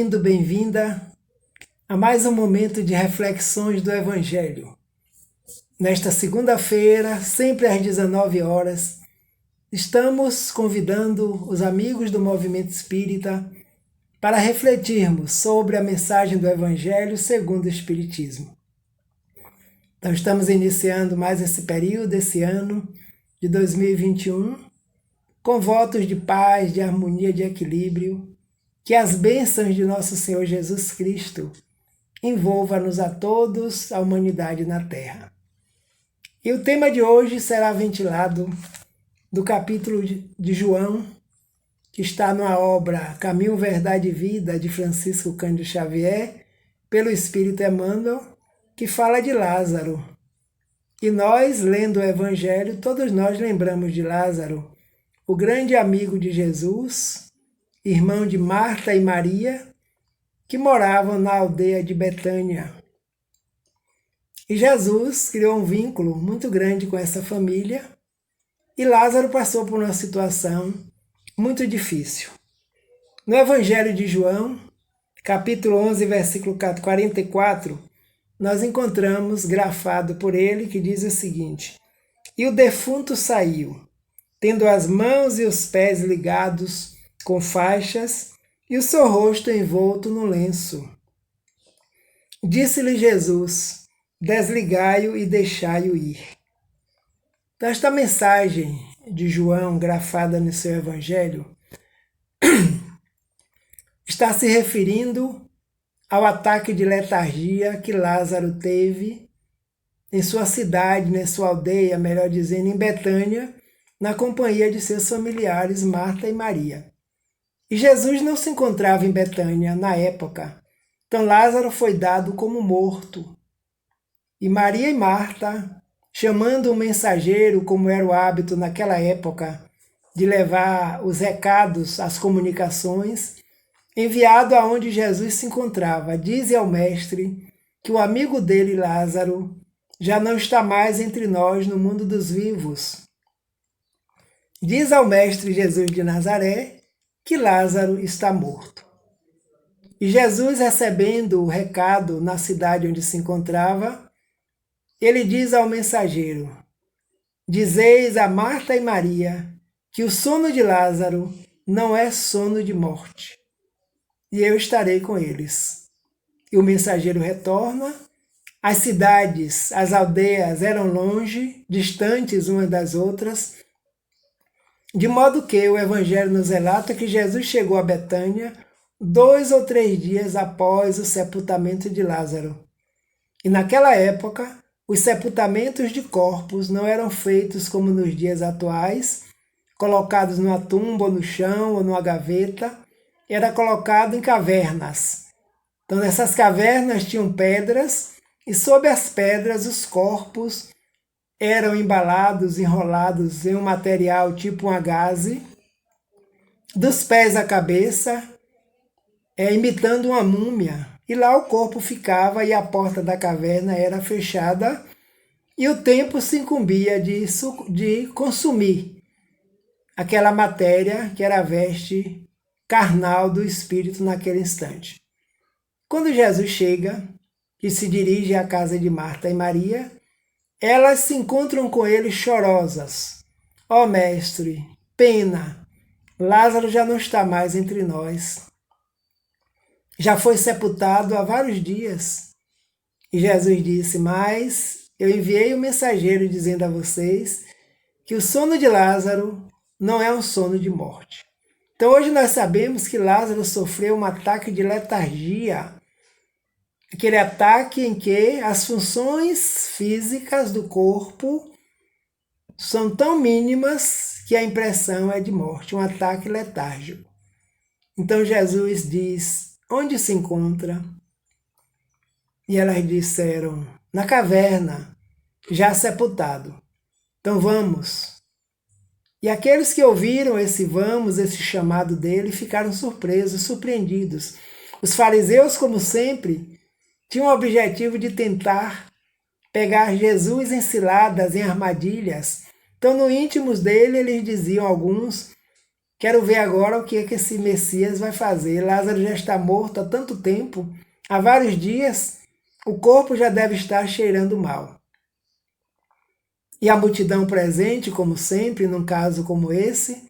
Bem-vindo, bem-vinda a mais um momento de reflexões do Evangelho. Nesta segunda-feira, sempre às 19 horas, estamos convidando os amigos do Movimento Espírita para refletirmos sobre a mensagem do Evangelho segundo o Espiritismo. Então, estamos iniciando mais esse período, esse ano de 2021, com votos de paz, de harmonia, de equilíbrio, que as bênçãos de nosso Senhor Jesus Cristo envolvam-nos a todos, a humanidade na Terra. E o tema de hoje será ventilado do capítulo de João, que está na obra Caminho, Verdade e Vida, de Francisco Cândido Xavier, pelo Espírito Emmanuel, que fala de Lázaro. E nós, lendo o Evangelho, todos nós lembramos de Lázaro, o grande amigo de Jesus, irmão de Marta e Maria, que moravam na aldeia de Betânia. E Jesus criou um vínculo muito grande com essa família, e Lázaro passou por uma situação muito difícil. No Evangelho de João, capítulo 11, versículo 44, nós encontramos grafado por ele que diz o seguinte: E o defunto saiu, tendo as mãos e os pés ligados com faixas e o seu rosto envolto no lenço. Disse-lhe Jesus: Desligai-o e deixai-o ir. Então, esta mensagem de João, grafada no seu Evangelho, está se referindo ao ataque de letargia que Lázaro teve em sua cidade, na sua aldeia, melhor dizendo, em Betânia, na companhia de seus familiares Marta e Maria. E Jesus não se encontrava em Betânia na época, então Lázaro foi dado como morto. E Maria e Marta, chamando um mensageiro, como era o hábito naquela época, de levar os recados, as comunicações, enviado aonde Jesus se encontrava, dize ao mestre que o amigo dele, Lázaro, já não está mais entre nós no mundo dos vivos. Diz ao mestre Jesus de Nazaré que Lázaro está morto. E Jesus, recebendo o recado na cidade onde se encontrava, ele diz ao mensageiro: Dizeis a Marta e Maria que o sono de Lázaro não é sono de morte, e eu estarei com eles. E o mensageiro retorna. As cidades, as aldeias eram longe, distantes umas das outras, de modo que o Evangelho nos relata que Jesus chegou a Betânia 2 ou 3 dias após o sepultamento de Lázaro. E naquela época, os sepultamentos de corpos não eram feitos como nos dias atuais, colocados numa tumba, ou no chão, ou numa gaveta. Era colocado em cavernas. Então, nessas cavernas tinham pedras, e sob as pedras os corpos eram embalados, enrolados em um material tipo um gaze, dos pés à cabeça, imitando uma múmia. E lá o corpo ficava e a porta da caverna era fechada e o tempo se incumbia de consumir aquela matéria que era a veste carnal do espírito naquele instante. Quando Jesus chega e se dirige à casa de Marta e Maria, elas se encontram com ele chorosas. Ó mestre, pena, Lázaro já não está mais entre nós. Já foi sepultado há vários dias. E Jesus disse: Mas eu enviei o mensageiro dizendo a vocês que o sono de Lázaro não é um sono de morte. Então hoje nós sabemos que Lázaro sofreu um ataque de letargia, aquele ataque em que as funções físicas do corpo são tão mínimas que a impressão é de morte, um ataque letárgico. Então Jesus diz: Onde se encontra? E elas disseram: Na caverna, já sepultado. Então vamos. E aqueles que ouviram esse vamos, esse chamado dele, ficaram surpresos, surpreendidos. Os fariseus, como sempre, tinham o objetivo de tentar pegar Jesus em ciladas, em armadilhas. Então, no íntimos dele, eles diziam alguns Quero ver agora o que é que esse Messias vai fazer. Lázaro já está morto há tanto tempo, há vários dias, o corpo já deve estar cheirando mal. E a multidão presente, como sempre, num caso como esse,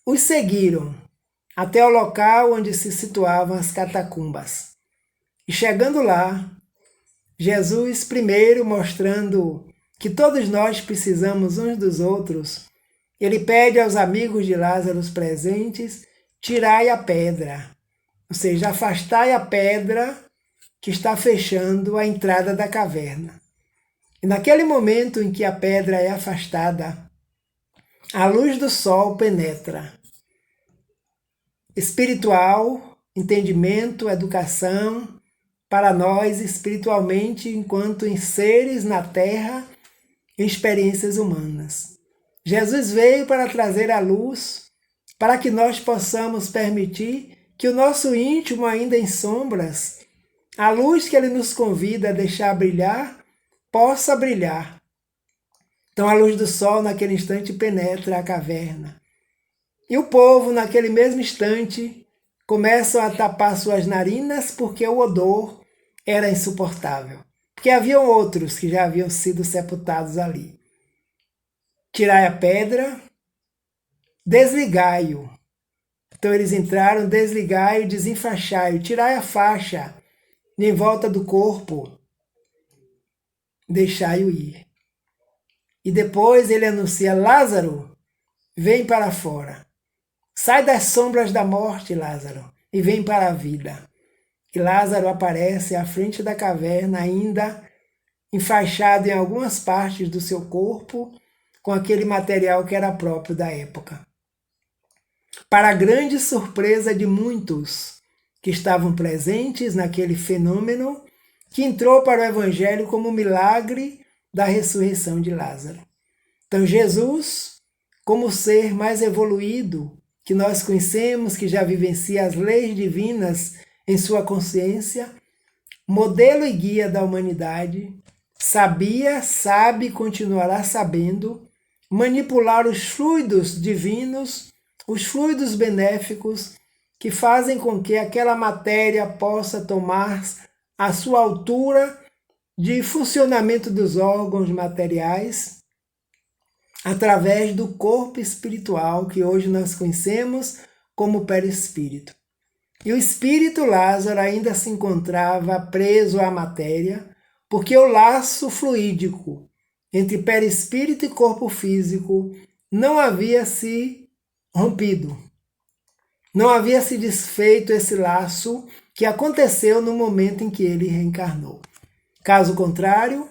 os seguiram até o local onde se situavam as catacumbas. E chegando lá, Jesus, primeiro mostrando que todos nós precisamos uns dos outros, ele pede aos amigos de Lázaro presentes, tirai a pedra, ou seja, afastai a pedra que está fechando a entrada da caverna. E naquele momento em que a pedra é afastada, a luz do sol penetra. Espiritual, entendimento, educação, para nós espiritualmente, enquanto em seres na terra, em experiências humanas. Jesus veio para trazer a luz, para que nós possamos permitir que o nosso íntimo, ainda em sombras, a luz que ele nos convida a deixar brilhar, possa brilhar. Então a luz do sol naquele instante penetra a caverna. E o povo naquele mesmo instante começam a tapar suas narinas porque o odor era insuportável. Porque haviam outros que já haviam sido sepultados ali. Tirai a pedra, desligai-o. Então eles entraram, desligai-o, desenfaixai-o, tirai a faixa em volta do corpo, deixai-o ir. E depois ele anuncia, Lázaro, vem para fora. Sai das sombras da morte, Lázaro, e vem para a vida. E Lázaro aparece à frente da caverna, ainda enfaixado em algumas partes do seu corpo, com aquele material que era próprio da época. Para a grande surpresa de muitos que estavam presentes naquele fenômeno, que entrou para o Evangelho como um milagre da ressurreição de Lázaro. Então Jesus, como o ser mais evoluído que nós conhecemos, que já vivencia as leis divinas em sua consciência, modelo e guia da humanidade, sabia, sabe e continuará sabendo manipular os fluidos divinos, os fluidos benéficos que fazem com que aquela matéria possa tomar a sua altura de funcionamento dos órgãos materiais através do corpo espiritual que hoje nós conhecemos como perispírito. E o espírito Lázaro ainda se encontrava preso à matéria, porque o laço fluídico entre perispírito e corpo físico não havia se rompido. Não havia se desfeito esse laço que aconteceu no momento em que ele reencarnou. Caso contrário,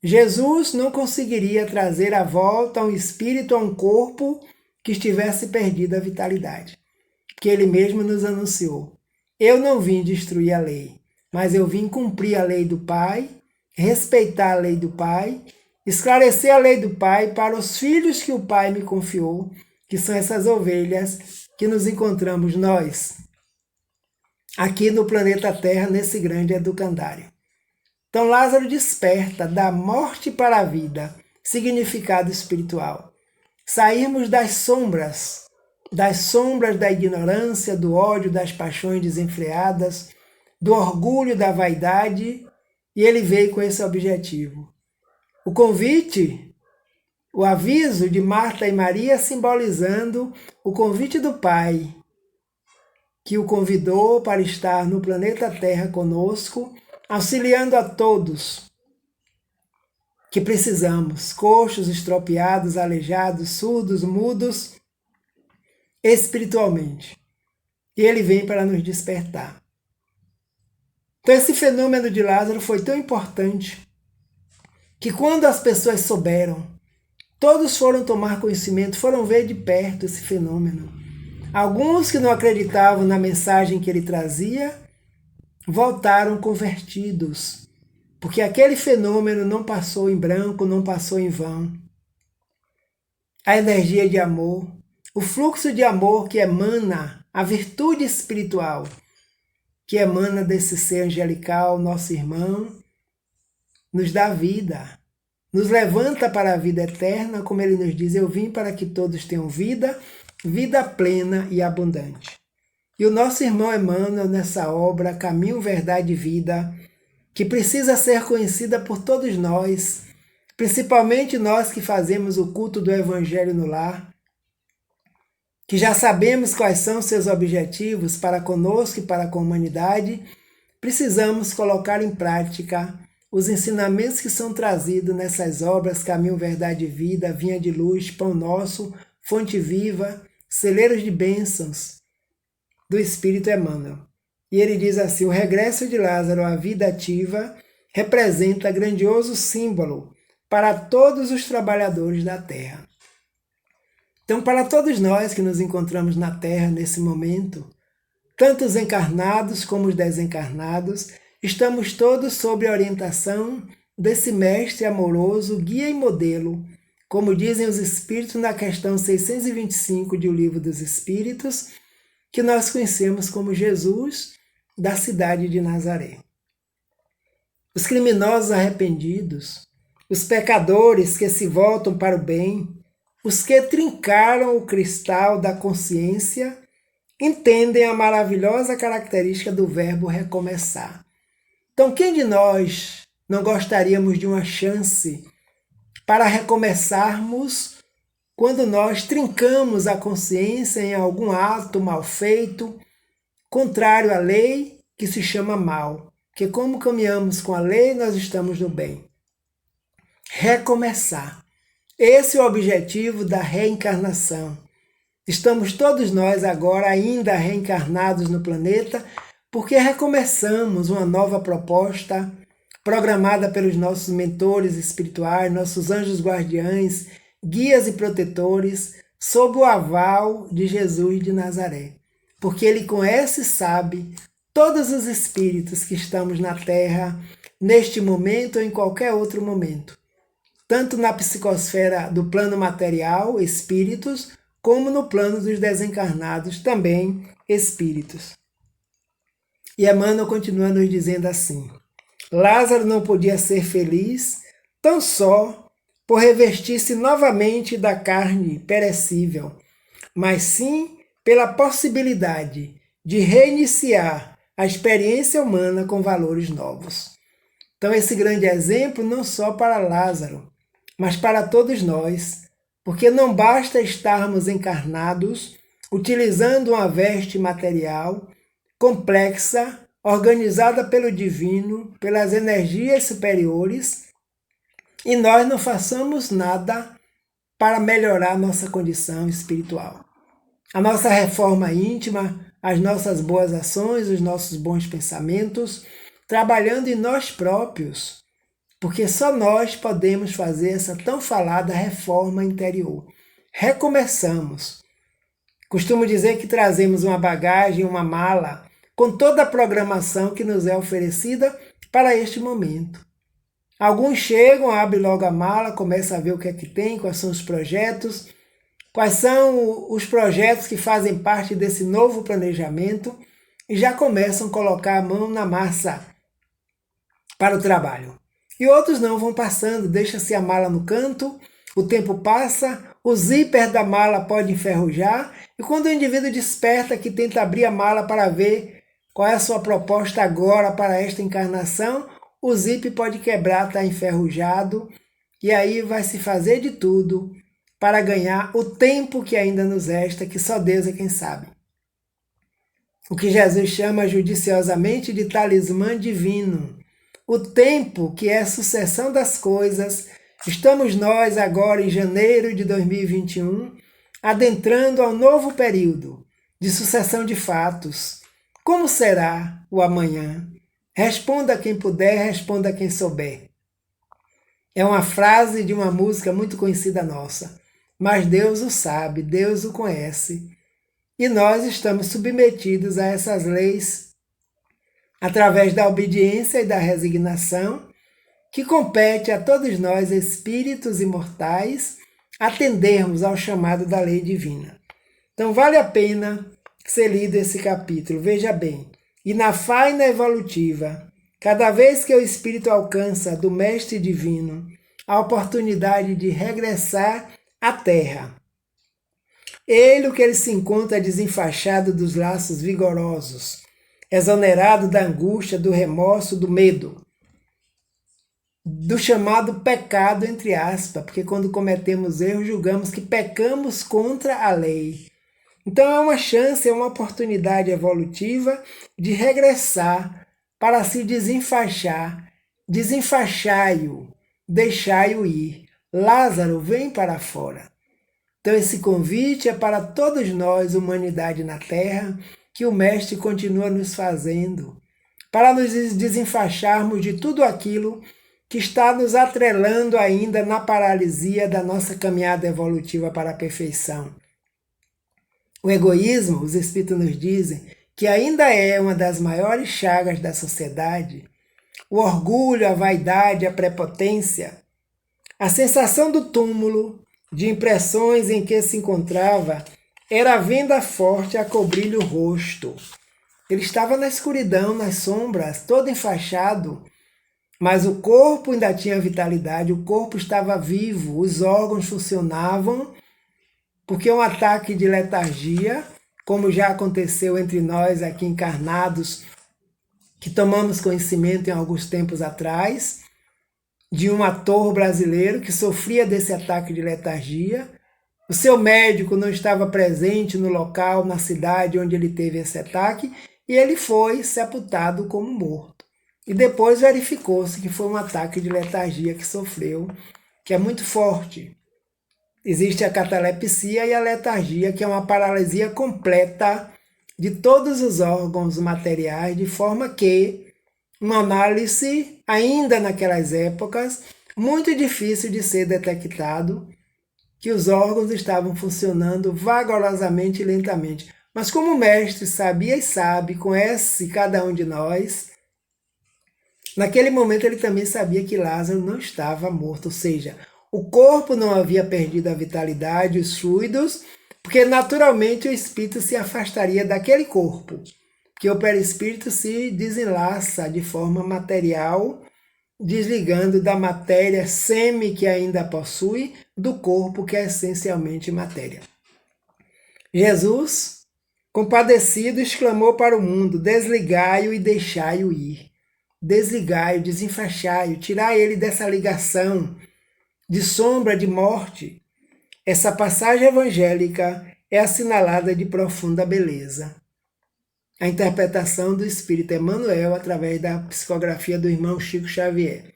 Jesus não conseguiria trazer à volta um espírito a um corpo que estivesse perdido a vitalidade. Porque ele mesmo nos anunciou, eu não vim destruir a lei, mas eu vim cumprir a lei do Pai, respeitar a lei do Pai, esclarecer a lei do Pai para os filhos que o Pai me confiou, que são essas ovelhas que nos encontramos nós, aqui no planeta Terra, nesse grande educandário. Então Lázaro desperta da morte para a vida, significado espiritual. Sairmos das sombras da ignorância, do ódio, das paixões desenfreadas, do orgulho, da vaidade, e ele veio com esse objetivo. O convite, o aviso de Marta e Maria simbolizando o convite do Pai, que o convidou para estar no planeta Terra conosco, auxiliando a todos que precisamos, coxos, estropiados, aleijados, surdos, mudos, espiritualmente. E ele vem para nos despertar. Então esse fenômeno de Lázaro foi tão importante que quando as pessoas souberam, todos foram tomar conhecimento, foram ver de perto esse fenômeno. Alguns que não acreditavam na mensagem que ele trazia, voltaram convertidos, porque aquele fenômeno não passou em branco, não passou em vão. A energia de amor, o fluxo de amor que emana, a virtude espiritual que emana desse ser angelical, nosso irmão, nos dá vida, nos levanta para a vida eterna, como ele nos diz, eu vim para que todos tenham vida vida plena e abundante. E o nosso irmão Emmanuel, nessa obra Caminho, Verdade e Vida, que precisa ser conhecida por todos nós, principalmente nós que fazemos o culto do Evangelho no lar, que já sabemos quais são seus objetivos para conosco e para com a humanidade, precisamos colocar em prática os ensinamentos que são trazidos nessas obras Caminho, Verdade e Vida, Vinha de Luz, Pão Nosso, Fonte Viva, Celeiros de Bênçãos, do Espírito Emmanuel. E ele diz assim: o regresso de Lázaro à vida ativa representa grandioso símbolo para todos os trabalhadores da Terra. Então, para todos nós que nos encontramos na Terra nesse momento, tanto os encarnados como os desencarnados, estamos todos sob a orientação desse mestre amoroso, guia e modelo, como dizem os Espíritos na questão 625 de O Livro dos Espíritos, que nós conhecemos como Jesus da cidade de Nazaré. Os criminosos arrependidos, os pecadores que se voltam para o bem, os que trincaram o cristal da consciência, entendem a maravilhosa característica do verbo recomeçar. Então, quem de nós não gostaríamos de uma chance para recomeçarmos quando nós trincamos a consciência em algum ato mal feito, contrário à lei, que se chama mal? Porque como caminhamos com a lei, nós estamos no bem. Recomeçar. Esse é o objetivo da reencarnação. Estamos todos nós agora ainda reencarnados no planeta porque recomeçamos uma nova proposta programada pelos nossos mentores espirituais, nossos anjos guardiães, guias e protetores, sob o aval de Jesus de Nazaré. Porque ele conhece e sabe todos os espíritos que estamos na Terra, neste momento ou em qualquer outro momento. Tanto na psicosfera do plano material, espíritos, como no plano dos desencarnados, também espíritos. E Emmanuel continua nos dizendo assim: Lázaro não podia ser feliz tão só por revestir-se novamente da carne perecível, mas sim pela possibilidade de reiniciar a experiência humana com valores novos. Então, esse grande exemplo não só para Lázaro, mas para todos nós, porque não basta estarmos encarnados, utilizando uma veste material complexa, organizada pelo divino, pelas energias superiores, e nós não façamos nada para melhorar nossa condição espiritual. A nossa reforma íntima, as nossas boas ações, os nossos bons pensamentos, trabalhando em nós próprios, porque só nós podemos fazer essa tão falada reforma interior. Recomeçamos. Costumo dizer que trazemos uma bagagem, uma mala, com toda a programação que nos é oferecida para este momento. Alguns chegam, abrem logo a mala, começam a ver o que é que tem, quais são os projetos, quais são os projetos que fazem parte desse novo planejamento e já começam a colocar a mão na massa para o trabalho. E outros não, vão passando, deixa-se a mala no canto, o tempo passa, o zíper da mala pode enferrujar, e quando o indivíduo desperta que tenta abrir a mala para ver qual é a sua proposta agora para esta encarnação, o zíper pode quebrar, está enferrujado, e aí vai se fazer de tudo para ganhar o tempo que ainda nos resta, que só Deus é quem sabe. O que Jesus chama judiciosamente de talismã divino. O tempo, que é a sucessão das coisas, estamos nós agora em janeiro de 2021, adentrando ao novo período de sucessão de fatos. Como será o amanhã? Responda quem puder, responda quem souber. É uma frase de uma música muito conhecida nossa. Mas Deus o sabe, Deus o conhece. E nós estamos submetidos a essas leis através da obediência e da resignação, que compete a todos nós, espíritos imortais, atendermos ao chamado da lei divina. Então vale a pena ser lido esse capítulo, veja bem. E na faina evolutiva, cada vez que o espírito alcança do Mestre Divino a oportunidade de regressar à Terra, Ele, o que ele se encontra desenfaixado dos laços vigorosos, exonerado da angústia, do remorso, do medo, do chamado pecado, entre aspas, porque quando cometemos erros, julgamos que pecamos contra a lei. Então é uma chance, é uma oportunidade evolutiva de regressar para se desenfaixar. Desenfaixai-o, deixai-o ir. Lázaro, vem para fora. Então esse convite é para todos nós, humanidade na Terra, que o Mestre continua nos fazendo, para nos desenfaixarmos de tudo aquilo que está nos atrelando ainda na paralisia da nossa caminhada evolutiva para a perfeição. O egoísmo, os Espíritos nos dizem, que ainda é uma das maiores chagas da sociedade. O orgulho, a vaidade, a prepotência, a sensação do túmulo, de impressões em que se encontrava, era a venda forte a cobrir-lhe o rosto. Ele estava na escuridão, nas sombras, todo enfaixado, mas o corpo ainda tinha vitalidade, o corpo estava vivo, os órgãos funcionavam, porque um ataque de letargia, como já aconteceu entre nós aqui encarnados, que tomamos conhecimento em alguns tempos atrás, de um ator brasileiro que sofria desse ataque de letargia. O seu médico não estava presente no local, na cidade onde ele teve esse ataque, e ele foi sepultado como morto. E depois verificou-se que foi um ataque de letargia que sofreu, que é muito forte. Existe a catalepsia e a letargia, que é uma paralisia completa de todos os órgãos materiais, de forma que uma análise, ainda naquelas épocas, muito difícil de ser detectado, que os órgãos estavam funcionando vagarosamente e lentamente. Mas como o Mestre sabia e sabe, conhece cada um de nós, naquele momento ele também sabia que Lázaro não estava morto, ou seja, o corpo não havia perdido a vitalidade, os fluidos, porque naturalmente o espírito se afastaria daquele corpo, porque o perispírito se desenlaça de forma material, desligando da matéria semi que ainda possui, do corpo que é essencialmente matéria. Jesus, compadecido, exclamou para o mundo: desligai-o e deixai-o ir. Desligai-o, desenfaixai-o, tirai ele dessa ligação de sombra, de morte. Essa passagem evangélica é assinalada de profunda beleza. A interpretação do Espírito Emmanuel através da psicografia do irmão Chico Xavier.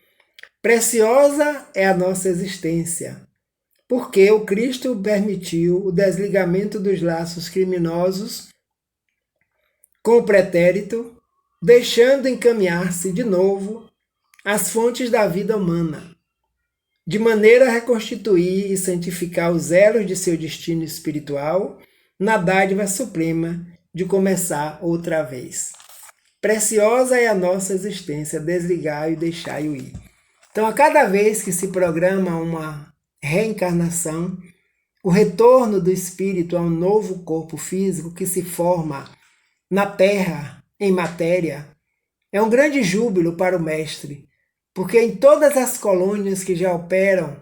Preciosa é a nossa existência, porque o Cristo permitiu o desligamento dos laços criminosos com o pretérito, deixando encaminhar-se de novo às fontes da vida humana, de maneira a reconstituir e santificar os elos de seu destino espiritual na dádiva suprema de começar outra vez. Preciosa é a nossa existência, desligai-o e deixai-o ir. Então, a cada vez que se programa uma reencarnação, o retorno do espírito a um novo corpo físico que se forma na Terra, em matéria, é um grande júbilo para o Mestre, porque em todas as colônias que já operam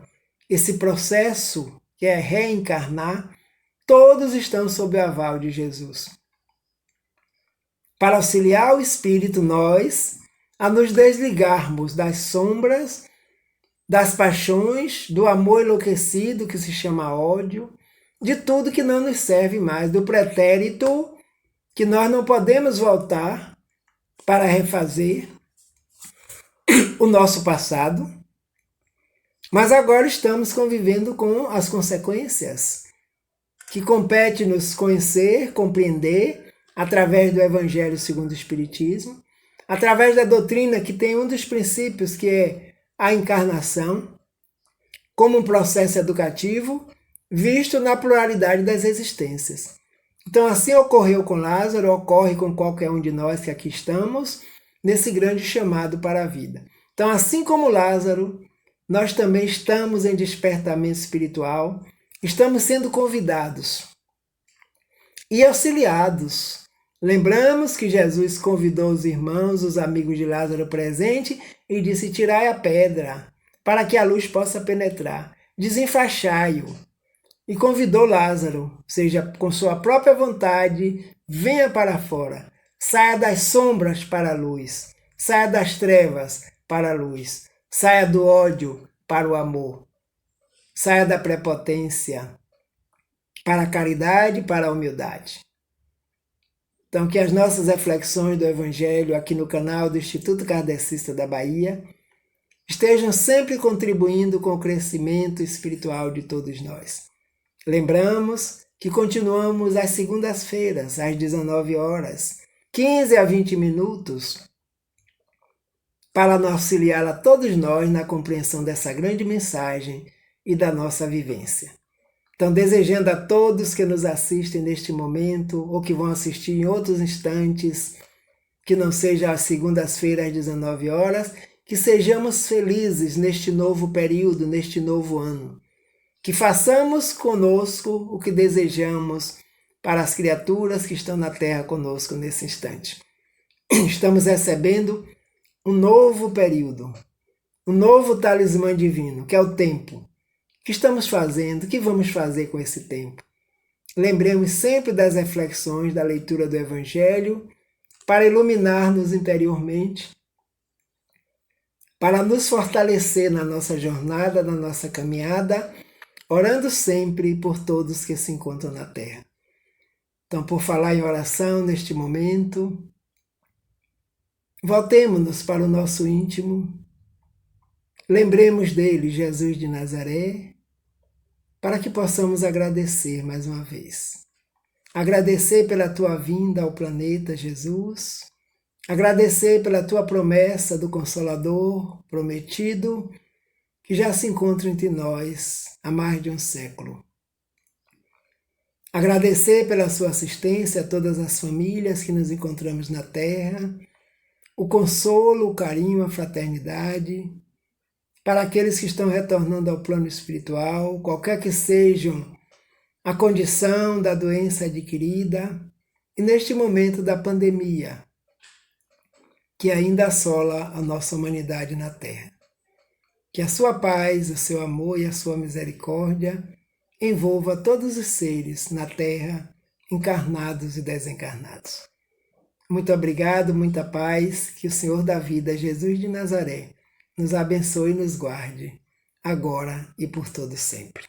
esse processo, que é reencarnar, todos estão sob o aval de Jesus. Para auxiliar o espírito, nós, a nos desligarmos das sombras, das paixões, do amor enlouquecido que se chama ódio, de tudo que não nos serve mais, do pretérito que nós não podemos voltar para refazer o nosso passado, mas agora estamos convivendo com as consequências que compete-nos conhecer, compreender através do Evangelho segundo o Espiritismo, através da doutrina que tem um dos princípios que é a encarnação, como um processo educativo visto na pluralidade das existências. Então, assim ocorreu com Lázaro, ocorre com qualquer um de nós que aqui estamos, nesse grande chamado para a vida. Então, assim como Lázaro, nós também estamos em despertamento espiritual, estamos sendo convidados e auxiliados. Lembramos que Jesus convidou os irmãos, os amigos de Lázaro presente e disse: tirai a pedra, para que a luz possa penetrar. Desenfaixai-o. e convidou Lázaro, seja com sua própria vontade, venha para fora, saia das sombras para a luz, saia das trevas para a luz, saia do ódio para o amor, saia da prepotência para a caridade, para a humildade. Então, que as nossas reflexões do Evangelho aqui no canal do Instituto Kardecista da Bahia estejam sempre contribuindo com o crescimento espiritual de todos nós. Lembramos que continuamos às segundas-feiras, às 19 horas, 15 a 20 minutos, para auxiliar a todos nós na compreensão dessa grande mensagem e da nossa vivência. Então, desejando a todos que nos assistem neste momento, ou que vão assistir em outros instantes, que não seja às segundas-feiras às 19 horas, que sejamos felizes neste novo período, neste novo ano. Que façamos conosco o que desejamos para as criaturas que estão na Terra conosco nesse instante. Estamos recebendo um novo período, um novo talismã divino, que é o tempo. O que estamos fazendo? O que vamos fazer com esse tempo? Lembremos sempre das reflexões da leitura do Evangelho para iluminar-nos interiormente, para nos fortalecer na nossa jornada, na nossa caminhada, orando sempre por todos que se encontram na Terra. Então, por falar em oração neste momento, voltemo-nos para o nosso íntimo, lembremos dele, Jesus de Nazaré, para que possamos agradecer mais uma vez. Agradecer pela tua vinda ao planeta, Jesus. Agradecer pela tua promessa do Consolador prometido, que já se encontra entre nós há mais de um século. Agradecer pela sua assistência a todas as famílias que nos encontramos na Terra, o consolo, o carinho, a fraternidade, para aqueles que estão retornando ao plano espiritual, qualquer que sejam a condição da doença adquirida, e neste momento da pandemia, que ainda assola a nossa humanidade na Terra. Que a sua paz, o seu amor e a sua misericórdia envolva todos os seres na Terra, encarnados e desencarnados. Muito obrigado, muita paz, que o Senhor da vida, Jesus de Nazaré, nos abençoe e nos guarde, agora e por todo sempre.